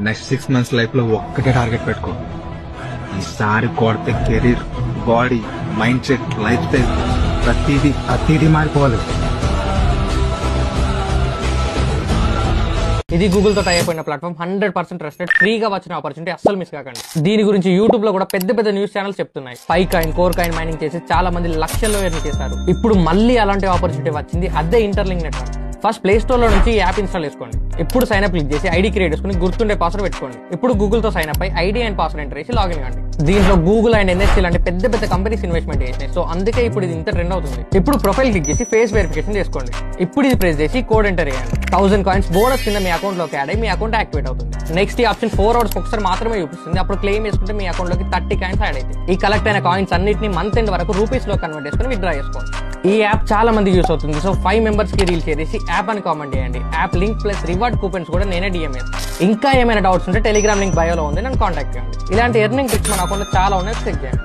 Next 6 months life లో ఒక్కటే target పెట్టుకో. ఈసారి కొడితే career, body, mind set, life style ప్రతిదీ మారిపోవాలి. ఇది గూగుల్ తో టై అయిపోయిన ప్లాట్ఫామ్, 100% ట్రస్టెడ్, ఫ్రీగా వచ్చిన ఆపర్చునిటీ, అస్సలు మిస్ కాకండి. దీని గురించి యూట్యూబ్ లో కూడా పెద్ద పెద్ద న్యూస్ ఛానల్స్ చెప్తున్నాయి. పైకాయిన్, కోర్ కాయిన్ మైనింగ్ చేసి చాలా మంది లక్షల్లో ఎర్న్ చేశారు. ఇప్పుడు మళ్ళీ అలాంటి ఆపర్చునిటీ వచ్చింది, అదే interlink network. First play store లో నుంచి ఈ యాప్ ఇన్స్టాల్ చేసుకోండి. ఇప్పుడు సైన్ అప్ క్లిక్ చేసి ఐడి క్రియేట్ చేసుకుని గుర్తుండే పాస్వర్డ్ పెట్టుకోండి. ఇప్పుడు గూగుల్ తో సైన్ అప్ అయి ఐడి అండ్ పాస్వర్డ్ ఎంటర్ చేసి లాగిన్ కండి. దీంట్లో గూగుల్ అండ్ ఎన్ఎస్సీ లాంటి పెద్ద పెద్ద కంపెనీస్ ఇన్వెస్ట్మెంట్ చేసినాయి. సో అందుకే ఇప్పుడు ఇది ఇంత ట్రెండ్ అవుతుంది. ఇప్పుడు ప్రొఫైల్ క్లిక్ చేసి ఫేస్ వెరిఫికేషన్ చేసుకోండి. ఇప్పుడు ఇది ప్రెస్ చేసి కోడ్ ఎంటర్ చేయండి. 1000 కాయిన్స్ బోనస్ కింద మీ అకౌంట్ లోకి యాడ్ అయ్యి మీ అకౌంట్ యాక్టివేట్ అవుతుంది. నెక్స్ట్ ఈ ఆప్షన్ 4 hours ఒకసారి మాత్రమే చూపిస్తుంది. అప్పుడు క్లెయిమ్ చేసుకుంటే మీ అకౌంట్ లోకి 30 కాయిన్స్ యాడ్ అవుతాయి. ఈ కలెక్ట్ అయిన కాయిన్స్ అన్నిటిని మంత్ ఎండ్ వరకు రూపీస్ లో కన్వర్ట్ చేసుకుని విత్డ్రా చేసుకోండి. ఈ యాప్ చాలా మందికి యూస్ అవుతుంది. సో 5 members కి రీల్ చేసి యాప్ అని కామెంట్ చేయండి. App link plus reward coupons కూడా నేనే డిఎం చేస్తాను. ఇంకా ఏమైనా డౌట్స్ ఉంటే టెలిగ్రామ్ లింక్ బయోలో ఉంది, నన్ను కాంటాక్ట్ చేయండి. ఇలాంటి ఎర్నింగ్ ట్రిక్స్ మన అకౌంట్ లో చాలా ఉన్నాయి, చెక్ చేయండి.